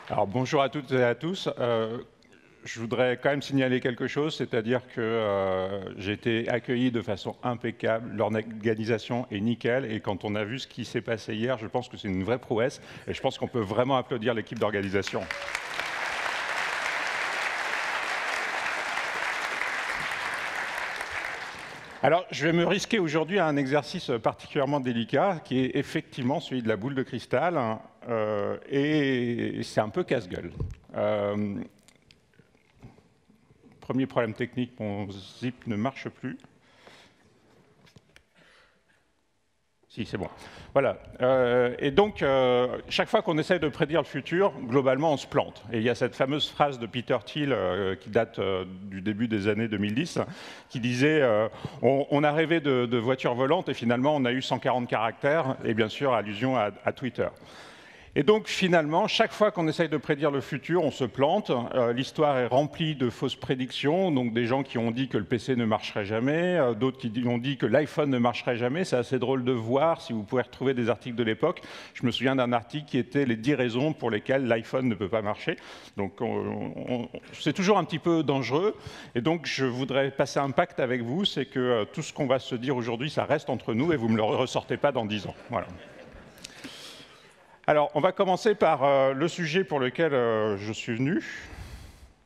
Alors bonjour à toutes et à tous. Je voudrais quand même signaler quelque chose, c'est-à-dire que j'ai été accueilli de façon impeccable, l'organisation est nickel, et quand on a vu ce qui s'est passé hier, je pense que c'est une vraie prouesse, et je pense qu'on peut vraiment applaudir l'équipe d'organisation. Alors, je vais me risquer aujourd'hui à un exercice particulièrement délicat, qui est effectivement celui de la boule de cristal, et c'est un peu casse-gueule. Premier problème technique, mon zip ne marche plus. Si, c'est bon. Voilà. Et donc, chaque fois qu'on essaie de prédire le futur, globalement, on se plante. Et il y a cette fameuse phrase de Peter Thiel, qui date du début des années 2010, qui disait on a rêvé de voitures volantes et finalement, on a eu 140 caractères, et bien sûr, allusion à Twitter. Et donc finalement, chaque fois qu'on essaye de prédire le futur, on se plante. L'histoire est remplie de fausses prédictions, donc des gens qui ont dit que le PC ne marcherait jamais, d'autres qui ont dit que l'iPhone ne marcherait jamais. C'est assez drôle de voir, si vous pouvez retrouver des articles de l'époque. Je me souviens d'un article qui était les 10 raisons pour lesquelles l'iPhone ne peut pas marcher. Donc c'est toujours un petit peu dangereux. Et donc je voudrais passer un pacte avec vous, c'est que tout ce qu'on va se dire aujourd'hui, ça reste entre nous et vous ne me le ressortez pas dans 10 ans. Voilà. Alors, on va commencer par le sujet pour lequel je suis venu.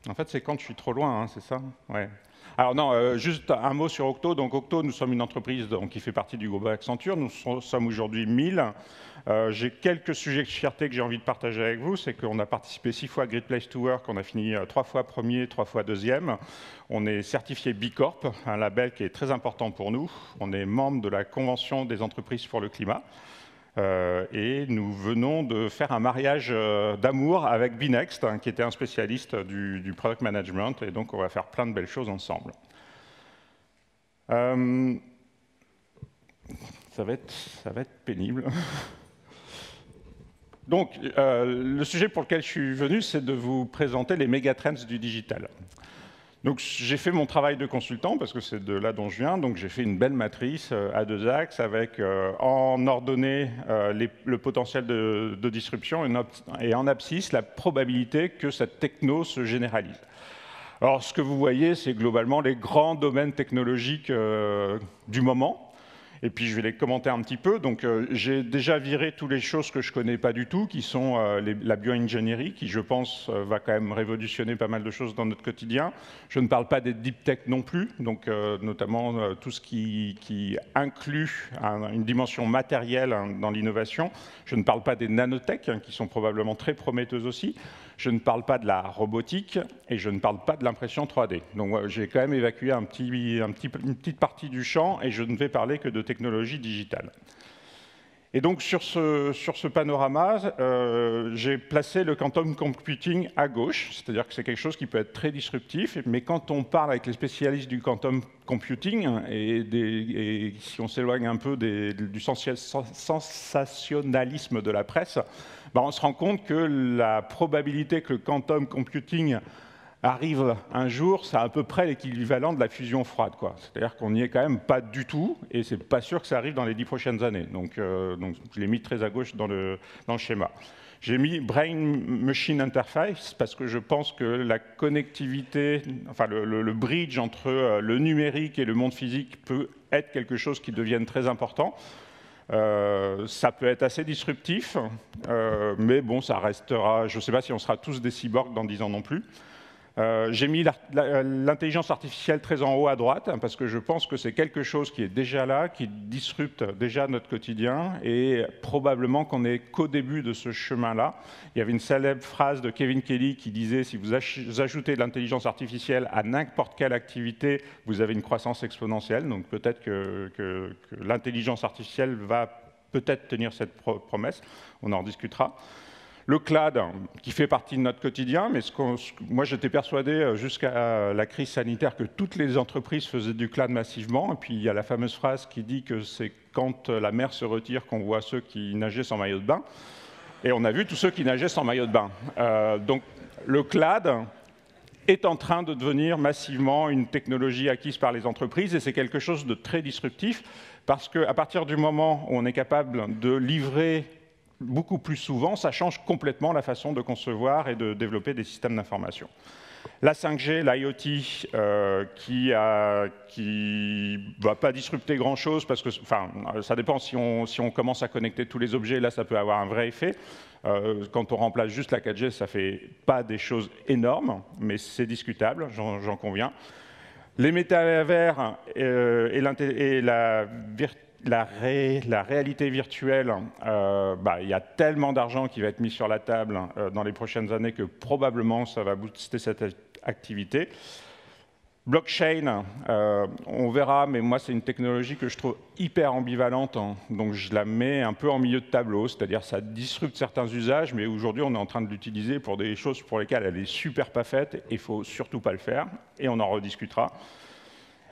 En fait, c'est quand je suis trop loin, hein, c'est ça? Ouais. Alors non, juste un mot sur Octo. Donc Octo, nous sommes une entreprise qui fait partie du groupe Accenture. Nous sommes aujourd'hui 1000. J'ai quelques sujets de fierté que j'ai envie de partager avec vous. C'est qu'on a participé 6 fois à Great Place to Work. On a fini 3 fois premier, 3 fois deuxième. On est certifié B Corp, un label qui est très important pour nous. On est membre de la Convention des entreprises pour le climat. Et nous venons de faire un mariage d'amour avec Binext, qui était un spécialiste du product management, et donc on va faire plein de belles choses ensemble. Ça va être pénible. Donc, le sujet pour lequel je suis venu, c'est de vous présenter les mégatrends du digital. Donc j'ai fait mon travail de consultant, parce que c'est de là dont je viens, donc j'ai fait une belle matrice à 2 axes, avec en ordonnée le potentiel de disruption et en abscisse la probabilité que cette techno se généralise. Alors ce que vous voyez, c'est globalement les grands domaines technologiques du moment. Et puis je vais les commenter un petit peu. Donc j'ai déjà viré toutes les choses que je ne connais pas du tout, qui sont la bioingénierie, qui je pense va quand même révolutionner pas mal de choses dans notre quotidien. Je ne parle pas des deep tech non plus, donc notamment tout ce qui inclut une dimension matérielle dans l'innovation. Je ne parle pas des nanotech, qui sont probablement très prometteuses aussi. Je ne parle pas de la robotique et je ne parle pas de l'impression 3D. Donc j'ai quand même évacué une petite partie du champ et je ne vais parler que de technologie digitale. Et donc sur ce panorama, j'ai placé le quantum computing à gauche, c'est-à-dire que c'est quelque chose qui peut être très disruptif, mais quand on parle avec les spécialistes du quantum computing, et si on s'éloigne un peu du sensationnalisme de la presse, on se rend compte que la probabilité que le quantum computing arrive un jour, c'est à peu près l'équivalent de la fusion froide, quoi. C'est-à-dire qu'on n'y est quand même pas du tout, et c'est pas sûr que ça arrive dans les 10 prochaines années. Donc je l'ai mis très à gauche dans le schéma. J'ai mis Brain Machine Interface parce que je pense que la connectivité, enfin le bridge entre le numérique et le monde physique peut être quelque chose qui devienne très important. Ça peut être assez disruptif, mais bon, ça restera. Je ne sais pas si on sera tous des cyborgs dans 10 ans non plus. J'ai mis l'intelligence artificielle très en haut à droite, parce que je pense que c'est quelque chose qui est déjà là, qui disrupte déjà notre quotidien, et probablement qu'on n'est qu'au début de ce chemin-là. Il y avait une célèbre phrase de Kevin Kelly qui disait « Si vous ajoutez de l'intelligence artificielle à n'importe quelle activité, vous avez une croissance exponentielle ». Donc peut-être que l'intelligence artificielle va peut-être tenir cette promesse, on en discutera. Le cloud, qui fait partie de notre quotidien, mais moi j'étais persuadé jusqu'à la crise sanitaire que toutes les entreprises faisaient du cloud massivement, et puis il y a la fameuse phrase qui dit que c'est quand la mer se retire qu'on voit ceux qui nageaient sans maillot de bain, et on a vu tous ceux qui nageaient sans maillot de bain. Donc le cloud est en train de devenir massivement une technologie acquise par les entreprises, et c'est quelque chose de très disruptif, parce qu'à partir du moment où on est capable de livrer beaucoup plus souvent, ça change complètement la façon de concevoir et de développer des systèmes d'information. La 5G, l'IoT, qui ne va pas disrupter grand-chose, parce que, enfin, ça dépend si on commence à connecter tous les objets, là, ça peut avoir un vrai effet. Quand on remplace juste la 4G, ça ne fait pas des choses énormes, mais c'est discutable, j'en conviens. Les métavers et la réalité virtuelle, il y a tellement d'argent qui va être mis sur la table dans les prochaines années que probablement ça va booster cette activité. Blockchain, on verra, mais moi c'est une technologie que je trouve hyper ambivalente, hein, donc je la mets un peu en milieu de tableau, c'est-à-dire ça disrupte certains usages, mais aujourd'hui on est en train de l'utiliser pour des choses pour lesquelles elle est super pas faite, et il ne faut surtout pas le faire, et on en rediscutera.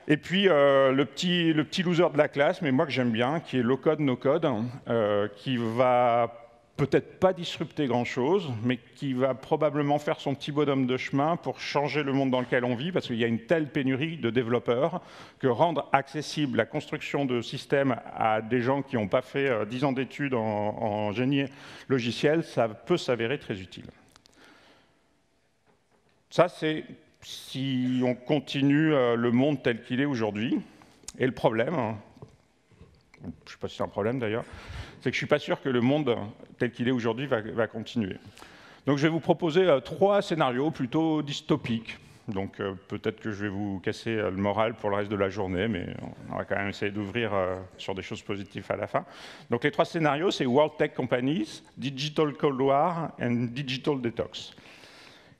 Et puis le petit loser de la classe, mais moi que j'aime bien, qui est low code, no code, qui va peut-être pas disrupter grand-chose, mais qui va probablement faire son petit bonhomme de chemin pour changer le monde dans lequel on vit, parce qu'il y a une telle pénurie de développeurs que rendre accessible la construction de systèmes à des gens qui n'ont pas fait 10 ans d'études en génie logiciel, ça peut s'avérer très utile. Ça, c'est si on continue le monde tel qu'il est aujourd'hui. Et le problème, je ne sais pas si c'est un problème d'ailleurs, c'est que je ne suis pas sûr que le monde tel qu'il est aujourd'hui va continuer. Donc je vais vous proposer 3 scénarios plutôt dystopiques. Donc peut-être que je vais vous casser le moral pour le reste de la journée, mais on va quand même essayer d'ouvrir sur des choses positives à la fin. Donc les 3 scénarios, c'est World Tech Companies, Digital Cold War et Digital Detox.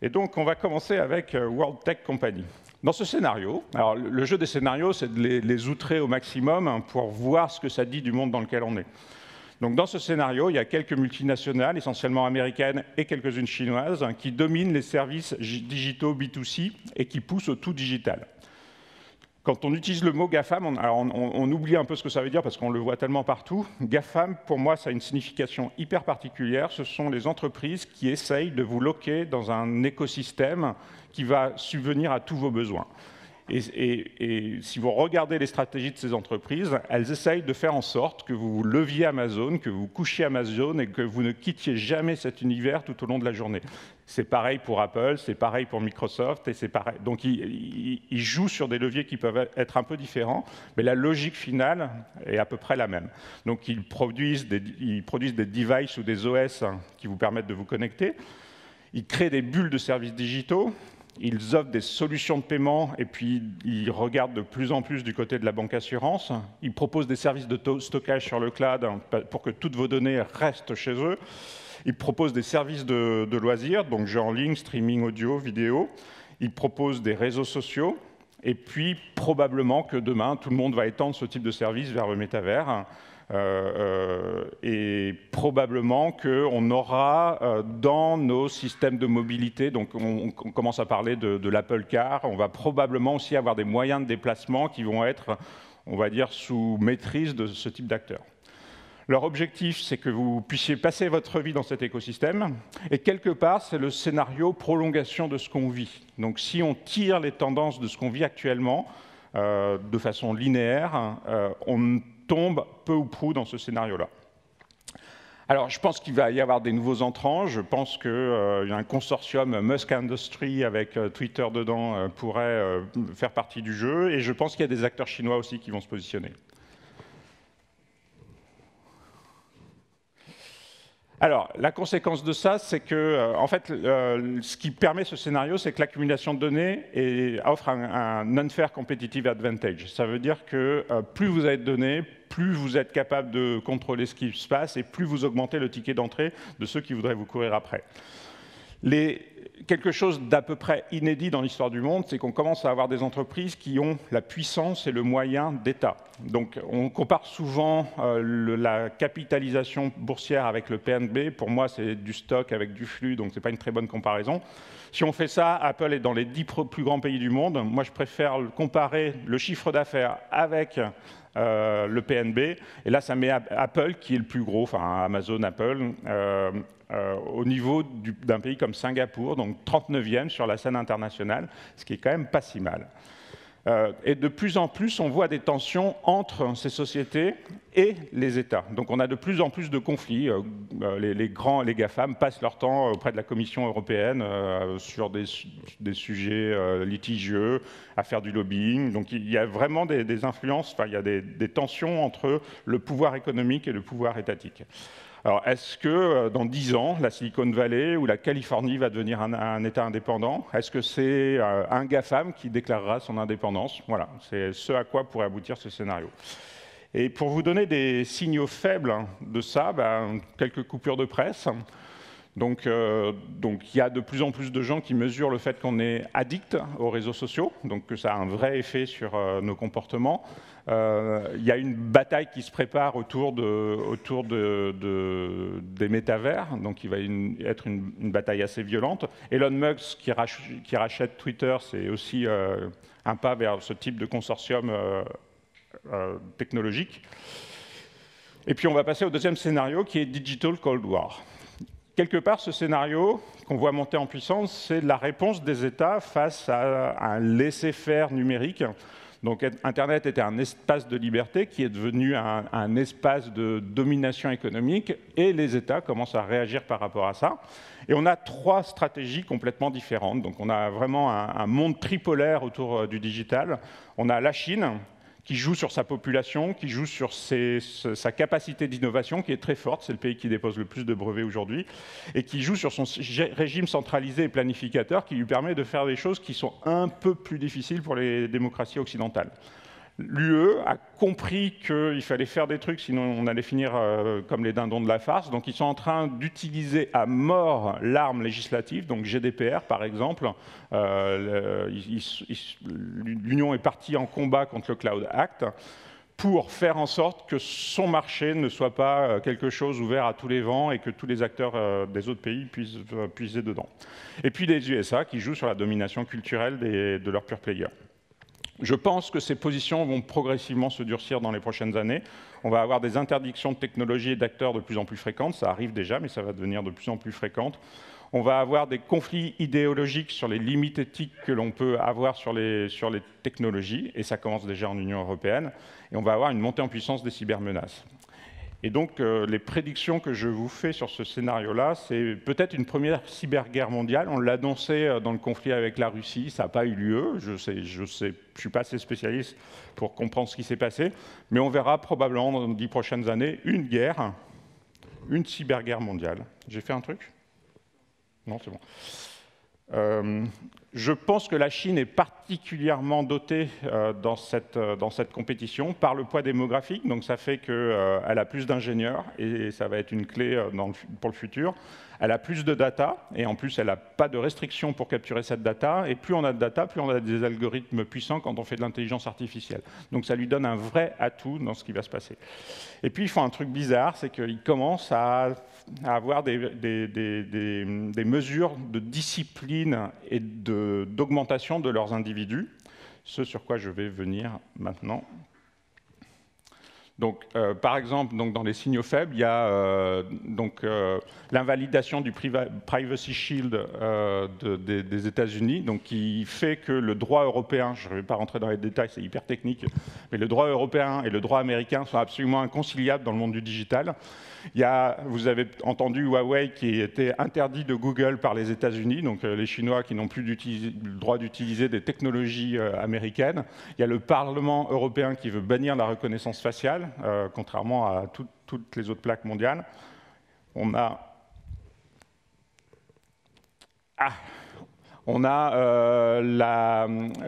Et donc on va commencer avec World Tech Company. Dans ce scénario, alors le jeu des scénarios, c'est de les outrer au maximum hein, pour voir ce que ça dit du monde dans lequel on est. Donc dans ce scénario, il y a quelques multinationales, essentiellement américaines et quelques-unes chinoises, hein, qui dominent les services digitaux B2C et qui poussent au tout digital. Quand on utilise le mot GAFAM, on oublie un peu ce que ça veut dire parce qu'on le voit tellement partout. GAFAM, pour moi, ça a une signification hyper particulière. Ce sont les entreprises qui essayent de vous loquer dans un écosystème qui va subvenir à tous vos besoins. Et si vous regardez les stratégies de ces entreprises, elles essayent de faire en sorte que vous leviez Amazon, que vous couchiez Amazon et que vous ne quittiez jamais cet univers tout au long de la journée. C'est pareil pour Apple, c'est pareil pour Microsoft, et c'est pareil. Donc ils jouent sur des leviers qui peuvent être un peu différents, mais la logique finale est à peu près la même. Donc ils produisent des devices ou des OS qui vous permettent de vous connecter. Ils créent des bulles de services digitaux. Ils offrent des solutions de paiement et puis ils regardent de plus en plus du côté de la banque assurance. Ils proposent des services de stockage sur le cloud pour que toutes vos données restent chez eux. Ils proposent des services de loisirs, donc jeux en ligne, streaming audio, vidéo. Ils proposent des réseaux sociaux. Et puis, probablement que demain, tout le monde va étendre ce type de service vers le métavers. Et probablement qu'on aura dans nos systèmes de mobilité, donc on commence à parler de l'Apple Car, on va probablement aussi avoir des moyens de déplacement qui vont être, on va dire, sous maîtrise de ce type d'acteurs. Leur objectif, c'est que vous puissiez passer votre vie dans cet écosystème, et quelque part, c'est le scénario prolongation de ce qu'on vit. Donc si on tire les tendances de ce qu'on vit actuellement, de façon linéaire, on tombe peu ou prou dans ce scénario-là. Alors, je pense qu'il va y avoir des nouveaux entrants. Je pense qu'il y a un consortium Musk Industry avec Twitter dedans pourrait faire partie du jeu. Et je pense qu'il y a des acteurs chinois aussi qui vont se positionner. Alors, la conséquence de ça, c'est que, en fait, ce qui permet ce scénario, c'est que l'accumulation de données offre un unfair competitive advantage. Ça veut dire que plus vous avez de données, plus vous êtes capable de contrôler ce qui se passe et plus vous augmentez le ticket d'entrée de ceux qui voudraient vous courir après. Quelque chose d'à peu près inédit dans l'histoire du monde, c'est qu'on commence à avoir des entreprises qui ont la puissance et le moyen d'État. Donc on compare souvent la capitalisation boursière avec le PNB. Pour moi, c'est du stock avec du flux, donc ce n'est pas une très bonne comparaison. Si on fait ça, Apple est dans les 10 plus grands pays du monde. Moi, je préfère comparer le chiffre d'affaires avec le PNB. Et là, ça met Apple, qui est le plus gros, enfin Amazon, Apple, au niveau d'un pays comme Singapour, donc 39e sur la scène internationale, ce qui est quand même pas si mal. Et de plus en plus, on voit des tensions entre ces sociétés et les États. Donc on a de plus en plus de conflits. Les GAFAM passent leur temps auprès de la Commission européenne sur des sujets litigieux, à faire du lobbying. Donc il y a vraiment des influences, enfin, il y a des tensions entre le pouvoir économique et le pouvoir étatique. Alors, est-ce que dans 10 ans, la Silicon Valley ou la Californie va devenir un État indépendant? Est-ce que c'est un GAFAM qui déclarera son indépendance? Voilà, c'est ce à quoi pourrait aboutir ce scénario. Et pour vous donner des signaux faibles de ça, quelques coupures de presse. Donc, il y a de plus en plus de gens qui mesurent le fait qu'on est addict aux réseaux sociaux, donc que ça a un vrai effet sur nos comportements. Il y a une bataille qui se prépare autour des métavers, donc il va être une bataille assez violente. Elon Musk qui rachète Twitter, c'est aussi un pas vers ce type de consortium technologique. Et puis on va passer au deuxième scénario qui est Digital Cold War. Quelque part, ce scénario qu'on voit monter en puissance, c'est la réponse des États face à un laisser-faire numérique. Donc Internet était un espace de liberté qui est devenu un espace de domination économique et les États commencent à réagir par rapport à ça. Et on a 3 stratégies complètement différentes. Donc on a vraiment un monde tripolaire autour du digital. On a la Chine, qui joue sur sa population, qui joue sur sa capacité d'innovation, qui est très forte, c'est le pays qui dépose le plus de brevets aujourd'hui, et qui joue sur son régime centralisé et planificateur, qui lui permet de faire des choses qui sont un peu plus difficiles pour les démocraties occidentales. L'UE a compris qu'il fallait faire des trucs, sinon on allait finir comme les dindons de la farce. Donc ils sont en train d'utiliser à mort l'arme législative, donc GDPR par exemple. L'Union est partie en combat contre le Cloud Act pour faire en sorte que son marché ne soit pas quelque chose ouvert à tous les vents et que tous les acteurs des autres pays puissent puiser dedans. Et puis les USA qui jouent sur la domination culturelle de leurs pure players. Je pense que ces positions vont progressivement se durcir dans les prochaines années. On va avoir des interdictions de technologies et d'acteurs de plus en plus fréquentes. Ça arrive déjà, mais ça va devenir de plus en plus fréquente. On va avoir des conflits idéologiques sur les limites éthiques que l'on peut avoir sur les technologies, et ça commence déjà en Union européenne. Et on va avoir une montée en puissance des cybermenaces. Et donc, les prédictions que je vous fais sur ce scénario-là, c'est peut-être une première cyberguerre mondiale. On l'a annoncé dans le conflit avec la Russie, ça n'a pas eu lieu. Je suis pas assez spécialiste pour comprendre ce qui s'est passé, mais on verra probablement dans les 10 prochaines années une guerre, une cyberguerre mondiale. J'ai fait un truc? Non, c'est bon. Je pense que la Chine est particulièrement dotée dans cette compétition par le poids démographique, donc ça fait qu'elle a plus d'ingénieurs et ça va être une clé pour le futur. Elle a plus de data et en plus elle n'a pas de restrictions pour capturer cette data, et plus on a de data, plus on a des algorithmes puissants quand on fait de l'intelligence artificielle. Donc ça lui donne un vrai atout dans ce qui va se passer. Et puis ils font un truc bizarre, c'est qu'ils commencent à avoir des mesures de discipline et d'augmentation de leurs individus, ce sur quoi je vais venir maintenant. Donc, par exemple, dans les signaux faibles, il y a l'invalidation du Privacy Shield des États-Unis, donc qui fait que le droit européen, je ne vais pas rentrer dans les détails, c'est hyper technique, mais le droit européen et le droit américain sont absolument inconciliables dans le monde du digital. Vous avez entendu Huawei qui était interdit de Google par les États-Unis, donc les Chinois qui n'ont plus le droit d'utiliser des technologies américaines. Il y a le Parlement européen qui veut bannir la reconnaissance faciale, contrairement à toutes les autres plaques mondiales. On a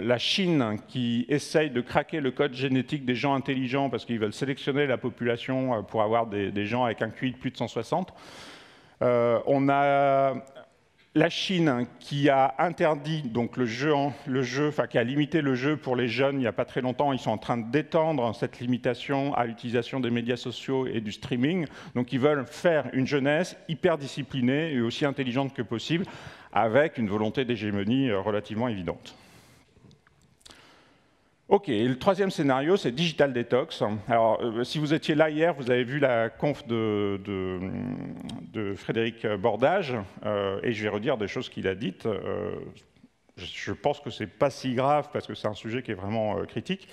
la Chine qui essaye de craquer le code génétique des gens intelligents parce qu'ils veulent sélectionner la population pour avoir des gens avec un QI de plus de 160. On a la Chine qui a interdit donc qui a limité le jeu pour les jeunes il n'y a pas très longtemps. Ils sont en train d'étendre cette limitation à l'utilisation des médias sociaux et du streaming. Donc ils veulent faire une jeunesse hyper disciplinée et aussi intelligente que possible, avec une volonté d'hégémonie relativement évidente. Ok, et le troisième scénario, c'est Digital Detox. Alors, si vous étiez là hier, vous avez vu la conf de Frédéric Bordage, et je vais redire des choses qu'il a dites. je pense que ce n'est pas si grave parce que c'est un sujet qui est vraiment critique.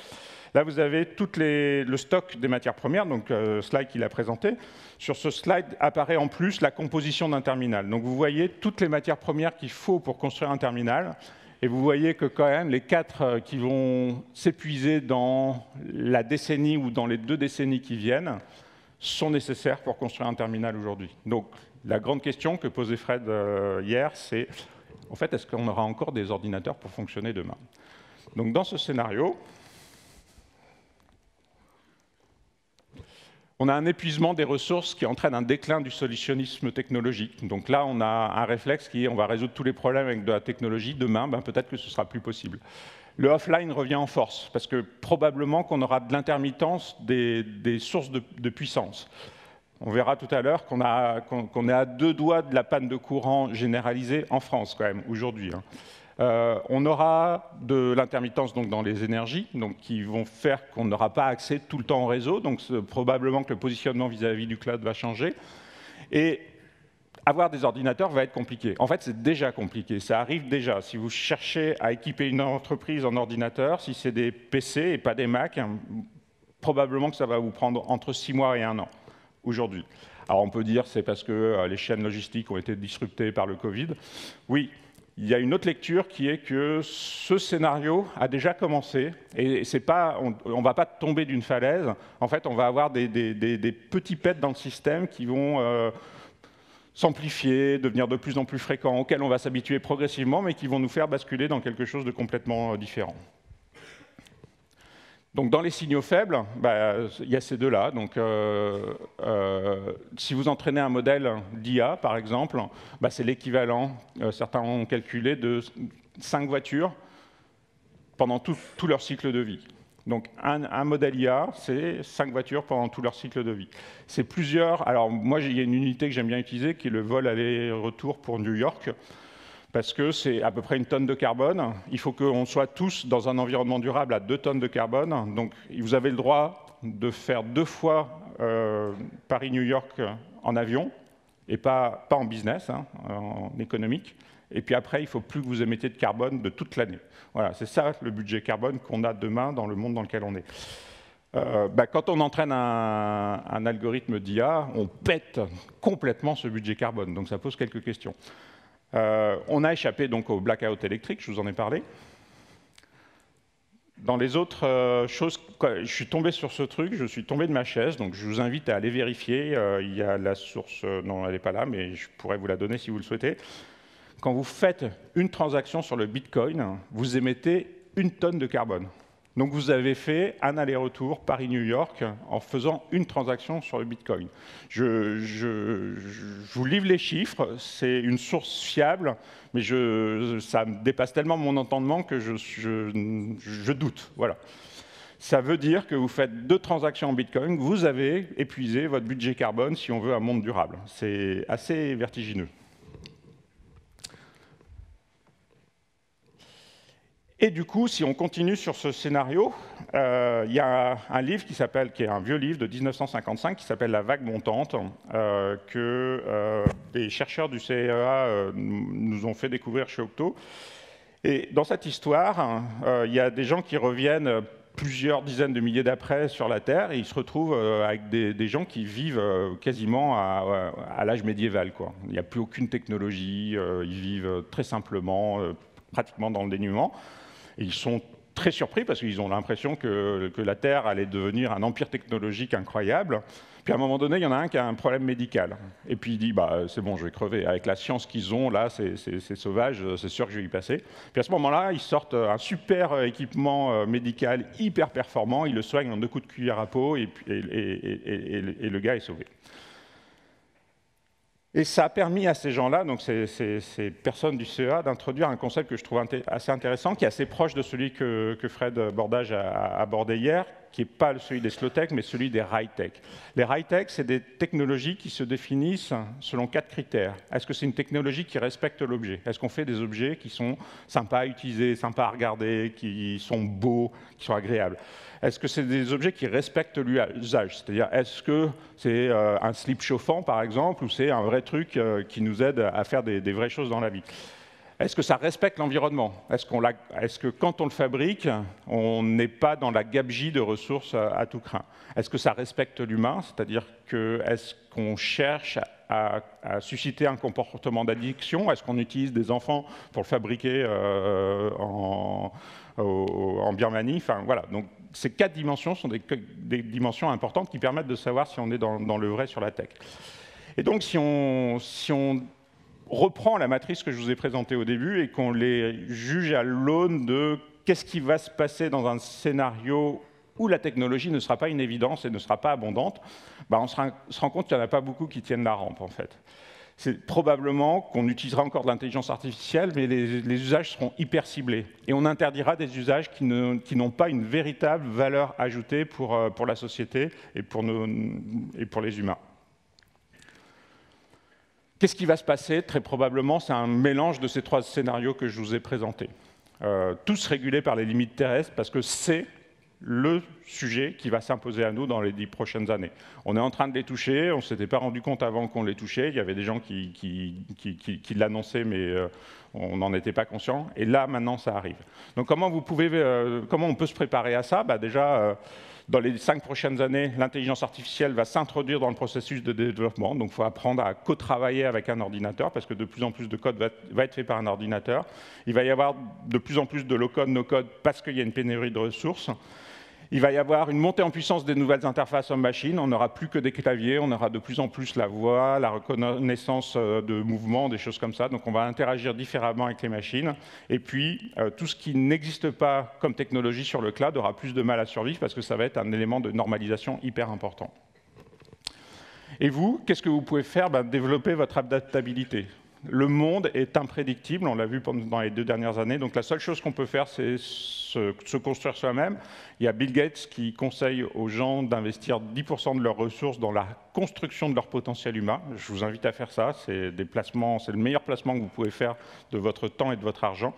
Là, vous avez le stock des matières premières, donc slide qu'il a présenté. Sur ce slide apparaît en plus la composition d'un terminal. Donc vous voyez toutes les matières premières qu'il faut pour construire un terminal. Et vous voyez que quand même, les 4 qui vont s'épuiser dans la décennie ou dans les 2 décennies qui viennent sont nécessaires pour construire un terminal aujourd'hui. Donc la grande question que posait Fred hier, c'est en fait, est-ce qu'on aura encore des ordinateurs pour fonctionner demain? Donc dans ce scénario, on a un épuisement des ressources qui entraîne un déclin du solutionnisme technologique. Donc là, on a un réflexe qui est on va résoudre tous les problèmes avec de la technologie. Demain, peut-être que ce sera plus possible. Le offline revient en force, parce que probablement qu'on aura de l'intermittence des sources de puissance. On verra tout à l'heure qu'on est à 2 doigts de la panne de courant généralisée en France, quand même, aujourd'hui. On aura de l'intermittence dans les énergies, donc, qui vont faire qu'on n'aura pas accès tout le temps au réseau. Donc probablement que le positionnement vis-à-vis du cloud va changer. Et avoir des ordinateurs va être compliqué. En fait, c'est déjà compliqué. Ça arrive déjà. Si vous cherchez à équiper une entreprise en ordinateur, si c'est des PC et pas des Mac, probablement que ça va vous prendre entre 6 mois et 1 an aujourd'hui. Alors on peut dire c'est parce que les chaînes logistiques ont été disruptées par le Covid. Oui. Il y a une autre lecture qui est que ce scénario a déjà commencé et on ne va pas tomber d'une falaise. En fait, on va avoir des petits pets dans le système qui vont s'amplifier, devenir de plus en plus fréquents, auxquels on va s'habituer progressivement, mais qui vont nous faire basculer dans quelque chose de complètement différent. Donc dans les signaux faibles, il y a ces 2-là. Donc si vous entraînez un modèle d'IA, par exemple, c'est l'équivalent, certains ont calculé, de 5 voitures pendant tout leur cycle de vie. Donc un modèle IA, c'est 5 voitures pendant tout leur cycle de vie. C'est plusieurs. Alors moi, il y a une unité que j'aime bien utiliser, qui est le vol aller-retour pour New York, parce que c'est à peu près 1 tonne de carbone. Il faut qu'on soit tous dans un environnement durable à 2 tonnes de carbone. Donc vous avez le droit de faire 2 fois Paris-New York en avion, et pas en business, en économique. Et puis après, il ne faut plus que vous émettiez de carbone de toute l'année. Voilà, c'est ça le budget carbone qu'on a demain dans le monde dans lequel on est. Quand on entraîne un algorithme d'IA, on pète complètement ce budget carbone. Donc ça pose quelques questions. On a échappé donc au blackout électrique, je vous en ai parlé. Dans les autres choses, je suis tombé sur ce truc, je suis tombé de ma chaise, donc je vous invite à aller vérifier. Il y a la source, non, elle n'est pas là, mais je pourrais vous la donner si vous le souhaitez. Quand vous faites une transaction sur le Bitcoin, vous émettez 1 tonne de carbone. Donc vous avez fait un aller-retour Paris-New York en faisant une transaction sur le Bitcoin. Je vous livre les chiffres, c'est une source fiable, mais ça me dépasse tellement mon entendement que je doute. Voilà. Ça veut dire que vous faites 2 transactions en Bitcoin, vous avez épuisé votre budget carbone si on veut un monde durable. C'est assez vertigineux. Et du coup, si on continue sur ce scénario, il y a un livre qui est un vieux livre de 1955 qui s'appelle La vague montante, que des chercheurs du CEA nous ont fait découvrir chez Octo. Et dans cette histoire, il y a des gens qui reviennent plusieurs dizaines de milliers d'après sur la Terre et ils se retrouvent avec des gens qui vivent quasiment à l'âge médiéval, quoi. Il n'y a plus aucune technologie, ils vivent très simplement, pratiquement dans le dénuement. Et ils sont très surpris parce qu'ils ont l'impression que la Terre allait devenir un empire technologique incroyable. Puis à un moment donné, il y en a un qui a un problème médical. Et puis il dit, c'est bon, je vais crever. Avec la science qu'ils ont, là, c'est sauvage, c'est sûr que je vais y passer. Puis à ce moment-là, ils sortent un super équipement médical hyper performant, ils le soignent en 2 coups de cuillère à peau, et le gars est sauvé. Et ça a permis à ces gens-là, donc ces personnes du CEA, d'introduire un concept que je trouve assez intéressant, qui est assez proche de celui que Fred Bordage a abordé hier, qui n'est pas celui des slow-tech, mais celui des high-tech. Les high-tech, c'est des technologies qui se définissent selon 4 critères. Est-ce que c'est une technologie qui respecte l'objet? Est-ce qu'on fait des objets qui sont sympas à utiliser, sympas à regarder, qui sont beaux, qui sont agréables? Est-ce que c'est des objets qui respectent l'usage? C'est-à-dire, est-ce que c'est un slip chauffant, par exemple, ou c'est un vrai truc qui nous aide à faire des vraies choses dans la vie? Est-ce que ça respecte l'environnement? Est-ce que quand on le fabrique, on n'est pas dans la gabegie de ressources à tout crin? Est-ce que ça respecte l'humain? C'est-à-dire que est-ce qu'on cherche à susciter un comportement d'addiction? Est-ce qu'on utilise des enfants pour le fabriquer en Birmanie? Enfin, voilà. Donc, ces 4 dimensions sont des dimensions importantes qui permettent de savoir si on est dans le vrai sur la tech. Et donc, si on reprend la matrice que je vous ai présentée au début et qu'on les juge à l'aune de qu'est-ce qui va se passer dans un scénario où la technologie ne sera pas une évidence et ne sera pas abondante, on se rend compte qu'il n'y en a pas beaucoup qui tiennent la rampe, en fait. C'est probablement qu'on utilisera encore de l'intelligence artificielle, mais les usages seront hyper ciblés. Et on interdira des usages qui n'ont pas une véritable valeur ajoutée pour la société et pour les humains. Qu'est-ce qui va se passer? Très probablement, c'est un mélange de ces 3 scénarios que je vous ai présentés. Tous régulés par les limites terrestres, parce que c'est le sujet qui va s'imposer à nous dans les 10 prochaines années. On est en train de les toucher, on ne s'était pas rendu compte avant qu'on les touchait, il y avait des gens qui l'annonçaient, mais on n'en était pas conscient, et là, maintenant, ça arrive. Donc comment on peut se préparer à ça? Déjà, dans les 5 prochaines années, l'intelligence artificielle va s'introduire dans le processus de développement, donc il faut apprendre à co-travailler avec un ordinateur, parce que de plus en plus de code va être fait par un ordinateur. Il va y avoir de plus en plus de low-code, no-code, parce qu'il y a une pénurie de ressources. Il va y avoir une montée en puissance des nouvelles interfaces homme-machine. On n'aura plus que des claviers, on aura de plus en plus la voix, la reconnaissance de mouvements, des choses comme ça. Donc on va interagir différemment avec les machines. Et puis, tout ce qui n'existe pas comme technologie sur le cloud aura plus de mal à survivre parce que ça va être un élément de normalisation hyper important. Et vous, qu'est-ce que vous pouvez faire? Développer votre adaptabilité. Le monde est imprédictible, on l'a vu dans les 2 dernières années, donc la seule chose qu'on peut faire, c'est se construire soi-même. Il y a Bill Gates qui conseille aux gens d'investir 10% de leurs ressources dans la construction de leur potentiel humain. Je vous invite à faire ça, c'est le meilleur placement que vous pouvez faire de votre temps et de votre argent.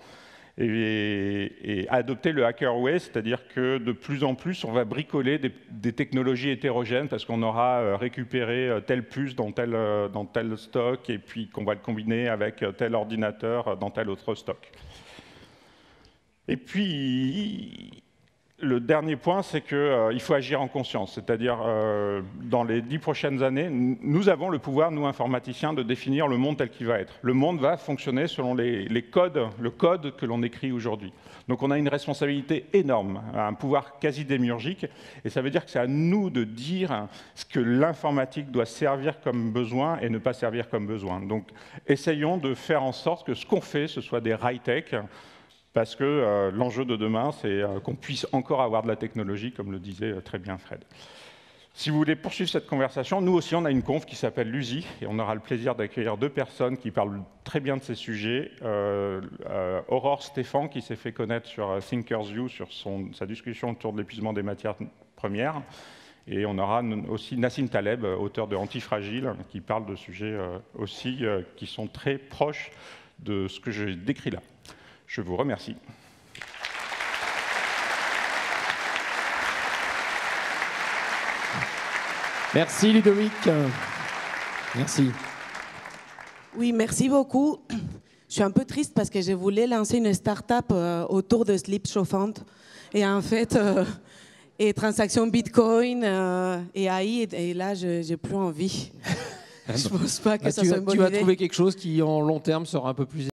Et adopter le hacker way, c'est-à-dire que de plus en plus, on va bricoler des technologies hétérogènes parce qu'on aura récupéré telle puce dans tel stock et puis qu'on va le combiner avec tel ordinateur dans tel autre stock. Et puis, le dernier point, c'est qu'il faut agir en conscience, c'est-à-dire dans les 10 prochaines années, nous avons le pouvoir, nous informaticiens, de définir le monde tel qu'il va être. Le monde va fonctionner selon le code que l'on écrit aujourd'hui. Donc on a une responsabilité énorme, un pouvoir quasi démiurgique, et ça veut dire que c'est à nous de dire ce que l'informatique doit servir comme besoin et ne pas servir comme besoin. Donc essayons de faire en sorte que ce qu'on fait, ce soit des high-tech, parce que l'enjeu de demain, c'est qu'on puisse encore avoir de la technologie, comme le disait très bien Fred. Si vous voulez poursuivre cette conversation, nous aussi, on a une conf qui s'appelle l'USI, et on aura le plaisir d'accueillir 2 personnes qui parlent très bien de ces sujets. Aurore Stéphan, qui s'est fait connaître sur ThinkersView, sur sa discussion autour de l'épuisement des matières premières. Et on aura aussi Nassim Taleb, auteur de Antifragile, qui parle de sujets aussi qui sont très proches de ce que j'ai décrit là. Je vous remercie. Merci Ludovic. Merci. Oui, merci beaucoup. Je suis un peu triste parce que je voulais lancer une start-up autour de slip chauffante. Et en fait, et transactions Bitcoin et AI, et là, je n'ai plus envie. Je ne pense pas que ça soit une bonne idée. Tu vas trouver quelque chose qui, en long terme, sera un peu plus